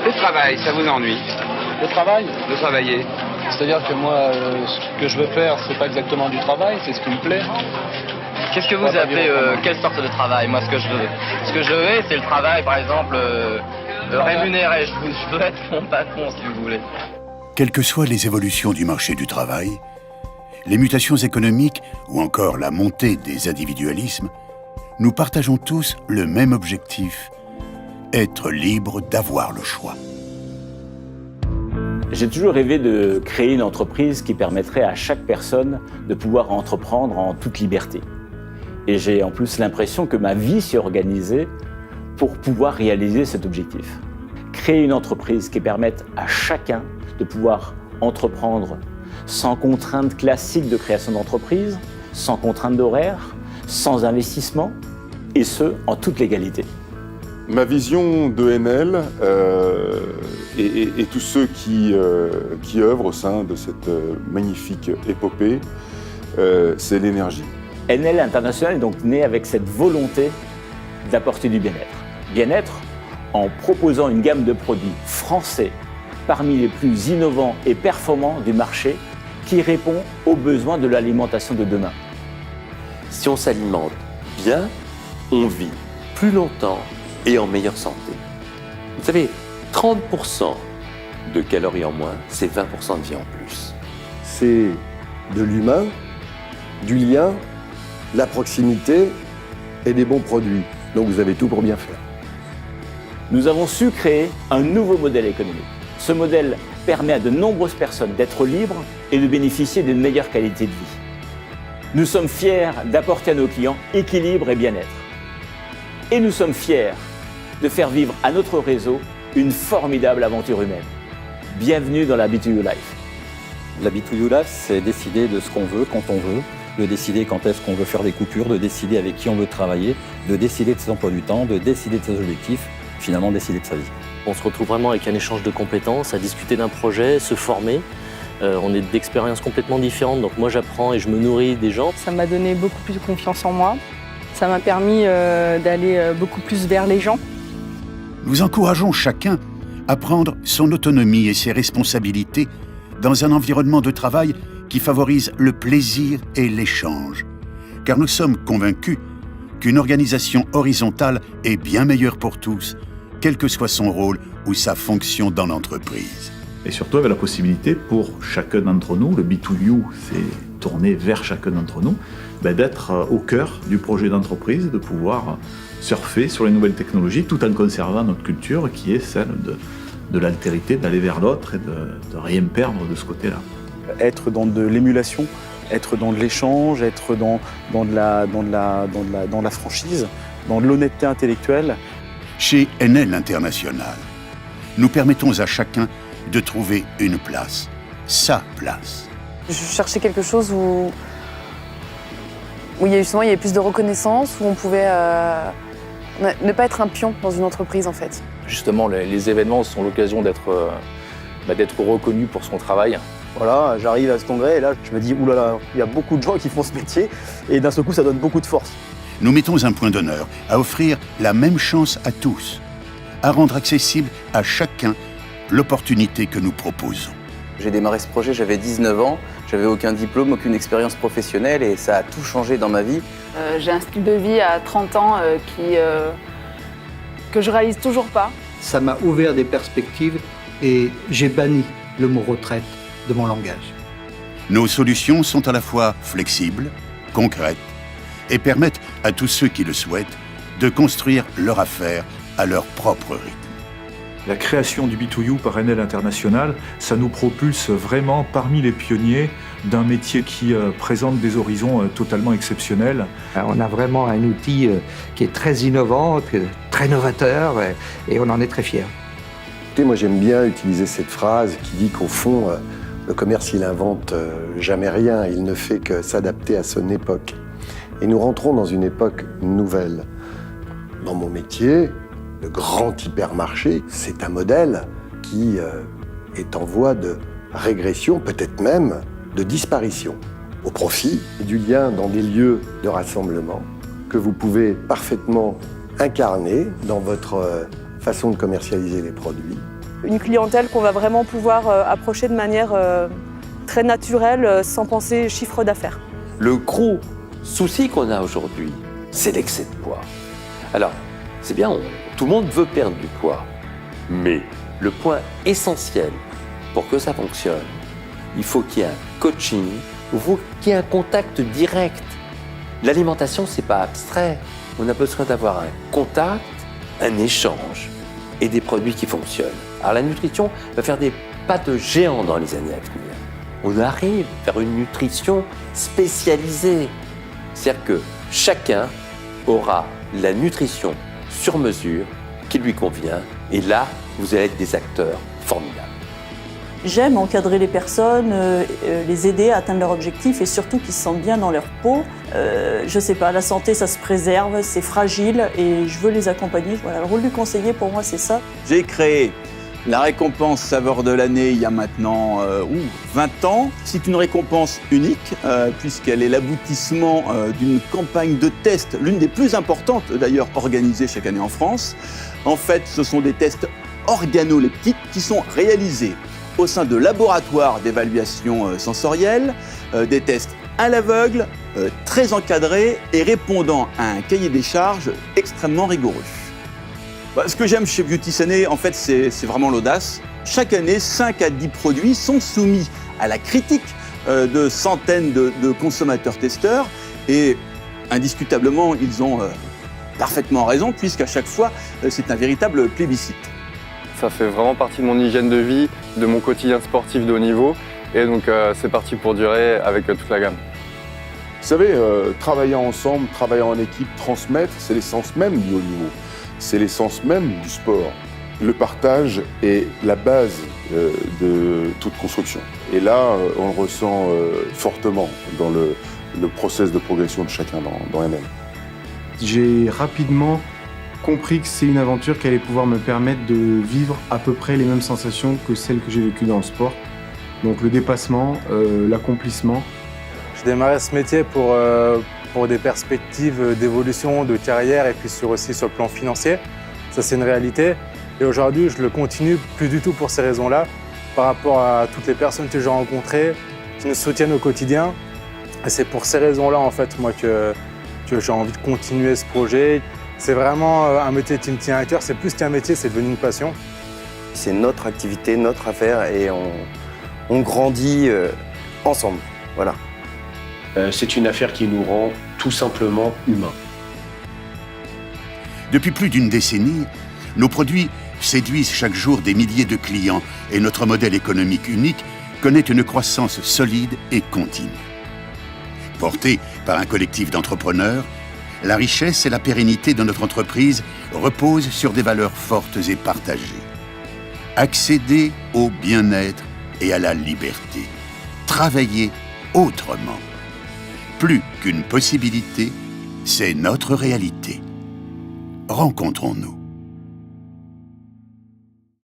Le travail, ça vous ennuie? Le travail? De travailler. C'est-à-dire que moi, ce que je veux faire, c'est pas exactement du travail, c'est ce qui me plaît. Qu'est-ce que vous appelez quelle sorte de travail? Moi, ce que je veux, c'est le travail, par exemple, rémunéré. Je veux être mon patron, si vous voulez. Quelles que soient les évolutions du marché du travail, les mutations économiques ou encore la montée des individualismes, nous partageons tous le même objectif, être libre d'avoir le choix. J'ai toujours rêvé de créer une entreprise qui permettrait à chaque personne de pouvoir entreprendre en toute liberté. Et j'ai en plus l'impression que ma vie s'est organisée pour pouvoir réaliser cet objectif. Créer une entreprise qui permette à chacun de pouvoir entreprendre sans contraintes classiques de création d'entreprise, sans contraintes d'horaire, sans investissement, et ce, en toute légalité. Ma vision de Enel et tous ceux qui œuvrent au sein de cette magnifique épopée, c'est l'énergie. Enel International est donc né avec cette volonté d'apporter du bien-être. Bien-être en proposant une gamme de produits français parmi les plus innovants et performants du marché qui répond aux besoins de l'alimentation de demain. Si on s'alimente bien, on vit plus longtemps et en meilleure santé. Vous savez, 30% de calories en moins, c'est 20% de vie en plus. C'est de l'humain, du lien, la proximité et des bons produits. Donc vous avez tout pour bien faire. Nous avons su créer un nouveau modèle économique. Ce modèle permet à de nombreuses personnes d'être libres et de bénéficier d'une meilleure qualité de vie. Nous sommes fiers d'apporter à nos clients équilibre et bien-être. Et nous sommes fiers de faire vivre à notre réseau une formidable aventure humaine. Bienvenue dans la B2U Life. La B2U Life, c'est décider de ce qu'on veut, quand on veut, de décider quand est-ce qu'on veut faire des coupures, de décider avec qui on veut travailler, de décider de ses emplois du temps, de décider de ses objectifs, finalement décider de sa vie. On se retrouve vraiment avec un échange de compétences, à discuter d'un projet, se former. On est d'expériences complètement différentes, donc moi j'apprends et je me nourris des gens. Ça m'a donné beaucoup plus de confiance en moi. Ça m'a permis d'aller beaucoup plus vers les gens. Nous encourageons chacun à prendre son autonomie et ses responsabilités dans un environnement de travail qui favorise le plaisir et l'échange. Car nous sommes convaincus qu'une organisation horizontale est bien meilleure pour tous, quel que soit son rôle ou sa fonction dans l'entreprise. Et surtout avec la possibilité pour chacun d'entre nous, le B2U c'est tourné vers chacun d'entre nous, d'être au cœur du projet d'entreprise, de pouvoir surfer sur les nouvelles technologies tout en conservant notre culture qui est celle de l'altérité, d'aller vers l'autre et de rien perdre de ce côté-là. Être dans de l'émulation, être dans de l'échange, être dans la franchise, dans de l'honnêteté intellectuelle. Chez Enel International, nous permettons à chacun de trouver une place, sa place. Je cherchais quelque chose où il y avait plus de reconnaissance, où on pouvait ne pas être un pion dans une entreprise en fait. Justement, les événements sont l'occasion d'être reconnu pour son travail. Voilà, j'arrive à ce congrès et là je me dis oulala, il y a beaucoup de gens qui font ce métier et d'un seul coup ça donne beaucoup de force. Nous mettons un point d'honneur à offrir la même chance à tous, à rendre accessible à chacun l'opportunité que nous proposons. J'ai démarré ce projet, j'avais 19 ans, j'avais aucun diplôme, aucune expérience professionnelle et ça a tout changé dans ma vie. J'ai un style de vie à 30 ans que je réalise toujours pas. Ça m'a ouvert des perspectives et j'ai banni le mot retraite de mon langage. Nos solutions sont à la fois flexibles, concrètes et permettent à tous ceux qui le souhaitent de construire leur affaire à leur propre rythme. La création du B2U par Enel International, ça nous propulse vraiment parmi les pionniers d'un métier qui présente des horizons totalement exceptionnels. On a vraiment un outil qui est très innovant, très novateur et on en est très fiers. Écoutez, moi j'aime bien utiliser cette phrase qui dit qu'au fond, le commerce il invente jamais rien, il ne fait que s'adapter à son époque. Et nous rentrons dans une époque nouvelle. Dans mon métier, le grand hypermarché, c'est un modèle qui est en voie de régression, peut-être même de disparition, au profit du lien dans des lieux de rassemblement que vous pouvez parfaitement incarner dans votre façon de commercialiser les produits une clientèle qu'on va vraiment pouvoir approcher de manière très naturelle, sans penser chiffre d'affaires. Le gros souci qu'on a aujourd'hui, c'est l'excès de poids. Alors, c'est bien, tout le monde veut perdre du poids, mais le point essentiel pour que ça fonctionne, il faut qu'il y ait un coaching, il faut qu'il y ait un contact direct. L'alimentation, c'est pas abstrait. On a besoin d'avoir un contact, un échange et des produits qui fonctionnent. Alors la nutrition va faire des pas de géant dans les années à venir. On arrive vers une nutrition spécialisée. C'est-à-dire que chacun aura la nutrition sur mesure qui lui convient. Et là, vous allez être des acteurs formidables. J'aime encadrer les personnes, les aider à atteindre leurs objectifs et surtout qu'ils se sentent bien dans leur peau. Je sais pas, la santé, ça se préserve, c'est fragile et je veux les accompagner. Voilà, le rôle du conseiller, pour moi, c'est ça. J'ai créé la récompense saveur de l'année il y a maintenant 20 ans. C'est une récompense unique puisqu'elle est l'aboutissement d'une campagne de tests, l'une des plus importantes d'ailleurs organisée chaque année en France. En fait, ce sont des tests organoleptiques qui sont réalisés au sein de laboratoires d'évaluation sensorielle, des tests à l'aveugle, très encadrés et répondant à un cahier des charges extrêmement rigoureux. Ce que j'aime chez Beauty Sané, en fait, c'est vraiment l'audace. Chaque année, 5 à 10 produits sont soumis à la critique de centaines de consommateurs-testeurs et indiscutablement, ils ont parfaitement raison puisqu'à chaque fois, c'est un véritable plébiscite. Ça fait vraiment partie de mon hygiène de vie, de mon quotidien sportif de haut niveau et donc c'est parti pour durer avec toute la gamme. Vous savez, travailler ensemble, travailler en équipe, transmettre, c'est l'essence même du haut niveau. C'est l'essence même du sport. Le partage est la base de toute construction. Et là, on le ressent fortement dans le process de progression de chacun dans MM. J'ai rapidement compris que c'est une aventure qui allait pouvoir me permettre de vivre à peu près les mêmes sensations que celles que j'ai vécues dans le sport. Donc le dépassement, l'accomplissement. Je démarrais ce métier pour des perspectives d'évolution, de carrière et puis aussi sur le plan financier. Ça, c'est une réalité. Et aujourd'hui, je le continue plus du tout pour ces raisons-là, par rapport à toutes les personnes que j'ai rencontrées, qui nous soutiennent au quotidien. Et c'est pour ces raisons-là, en fait, moi, que j'ai envie de continuer ce projet. C'est vraiment un métier qui me tient à cœur. C'est plus qu'un métier, c'est devenu une passion. C'est notre activité, notre affaire et on grandit ensemble. Voilà. C'est une affaire qui nous rend tout simplement humains. Depuis plus d'une décennie, nos produits séduisent chaque jour des milliers de clients et notre modèle économique unique connaît une croissance solide et continue. Porté par un collectif d'entrepreneurs, la richesse et la pérennité de notre entreprise reposent sur des valeurs fortes et partagées. Accéder au bien-être et à la liberté. Travailler autrement. Plus qu'une possibilité, c'est notre réalité. Rencontrons-nous.